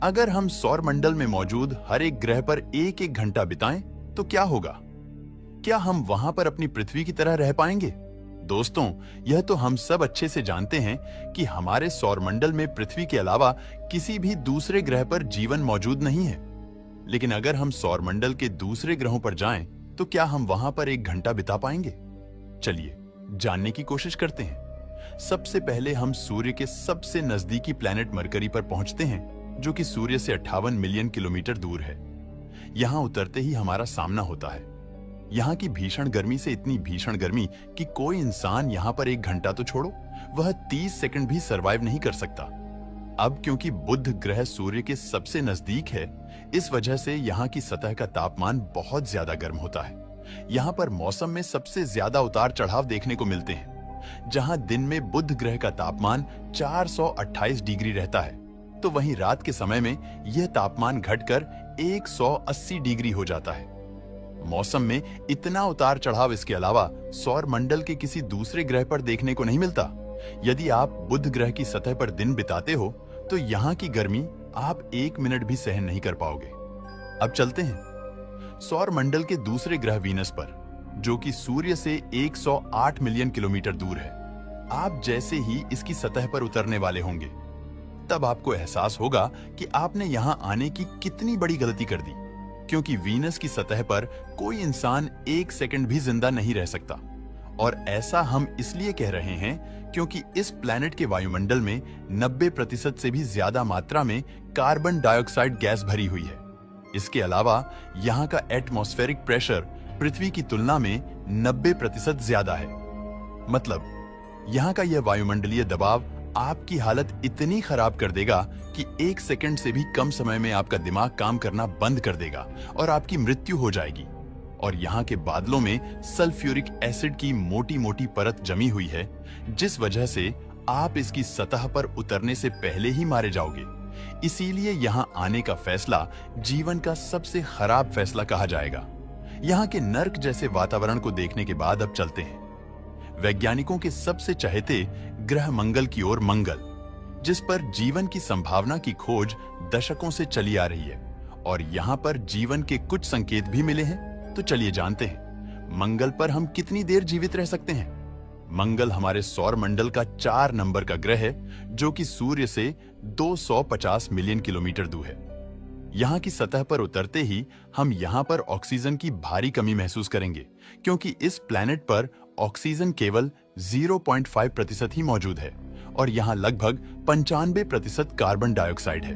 अगर हम सौर मंडल में मौजूद हर एक ग्रह पर एक एक घंटा बिताएं तो क्या होगा? क्या हम वहां पर अपनी पृथ्वी की तरह रह पाएंगे? दोस्तों, यह तो हम सब अच्छे से जानते हैं कि हमारे सौर मंडल में पृथ्वी के अलावा किसी भी दूसरे ग्रह पर जीवन मौजूद नहीं है। लेकिन अगर हम सौर मंडल के दूसरे ग्रहों पर जाएं, तो क्या हम वहां पर एक घंटा बिता पाएंगे? चलिए जानने की कोशिश करते हैं। सबसे पहले हम सूर्य के सबसे नजदीकी प्लैनेट मरकरी पर पहुंचते हैं, जो कि सूर्य से 58 मिलियन किलोमीटर दूर है। यहां उतरते ही हमारा सामना होता है। यहां की भीषण गर्मी से इतनी भीषण गर्मी कि कोई इंसान यहां पर एक घंटा तो छोड़ो, वह 30 सेकंड भी सरवाइव नहीं कर सकता। अब क्योंकि बुध ग्रह सूर्य के सबसे नजदीक है, इस वजह से यहाँ की सतह का तापमान बहुत ज्यादा गर्म होता है। यहाँ पर मौसम में सबसे ज्यादा उतार चढ़ाव देखने को मिलते हैं। जहां दिन में बुध ग्रह का तापमान 428 डिग्री रहता है, तो वहीं रात के समय में यह तापमान घटकर 180 डिग्री हो जाता है। मौसम में इतना उतार चढ़ाव इसके अलावा सौर मंडल के किसी दूसरे ग्रह पर देखने को नहीं मिलता। यदि आप बुध ग्रह की सतह पर दिन बिताते हो, तो यहाँ की गर्मी आप 1 मिनट भी सहन नहीं कर पाओगे। अब चलते हैं सौर मंडल के दूसरे ग्रह वीनस पर, जो कि सूर्य से 108 मिलियन किलोमीटर दूर है। आप जैसे ही इसकी सतह पर उतरने वाले होंगे, तब आपको एहसास होगा कि आपने यहां आने की कितनी बड़ी गलती कर दी, क्योंकि वीनस की सतह पर कोई इंसान 1 सेकंड भी जिंदा नहीं रह सकता। और ऐसा हम इसलिए कह रहे हैं क्योंकि इस प्लैनेट के वायुमंडल में 90% से भी ज्यादा मात्रा में कार्बन डाइऑक्साइड गैस भरी हुई है। इसके अलावा यहाँ का एटमॉस्फेरिक प्रेशर पृथ्वी की तुलना में 90% ज्यादा है। मतलब यहाँ का यह वायुमंडलीय दबाव आपकी हालत इतनी खराब कर देगा कि 1 सेकंड से भी कम समय में आपका दिमाग काम करना बंद कर देगा और आपकी मृत्यु हो जाएगी। और यहाँ के बादलों में सल्फ्यूरिक एसिड की मोटी मोटी परत जमी हुई है, जिस वजह से आप इसकी सतह पर उतरने से पहले ही मारे जाओगे। इसीलिए यहाँ आने का फैसला जीवन का सबसे खराब फैसला कहा जाएगा। यहाँ के नर्क जैसे वातावरण को देखने के बाद अब चलते हैं वैज्ञानिकों के सबसे चहेते ग्रह मंगल की ओर, मंगल, जिस पर जीवन की संभावना की खोज दशकों से चली आ रही है और यहाँ पर जीवन के कुछ संकेत भी मिले हैं। तो चलिए जानते हैं मंगल पर हम कितनी देर जीवित रह सकते हैं। मंगल हमारे सौर मंडल का 4 नंबर का ग्रह है, जो कि सूर्य से 250 मिलियन किलोमीटर दूर है। यहाँ की सतह पर उतरते ही हम यहाँ पर ऑक्सीजन की भारी कमी महसूस करेंगे, क्योंकि इस प्लैनेट पर ऑक्सीजन केवल 0.5% ही मौजूद है और यहाँ लगभग 95% कार्बन डाइऑक्साइड है।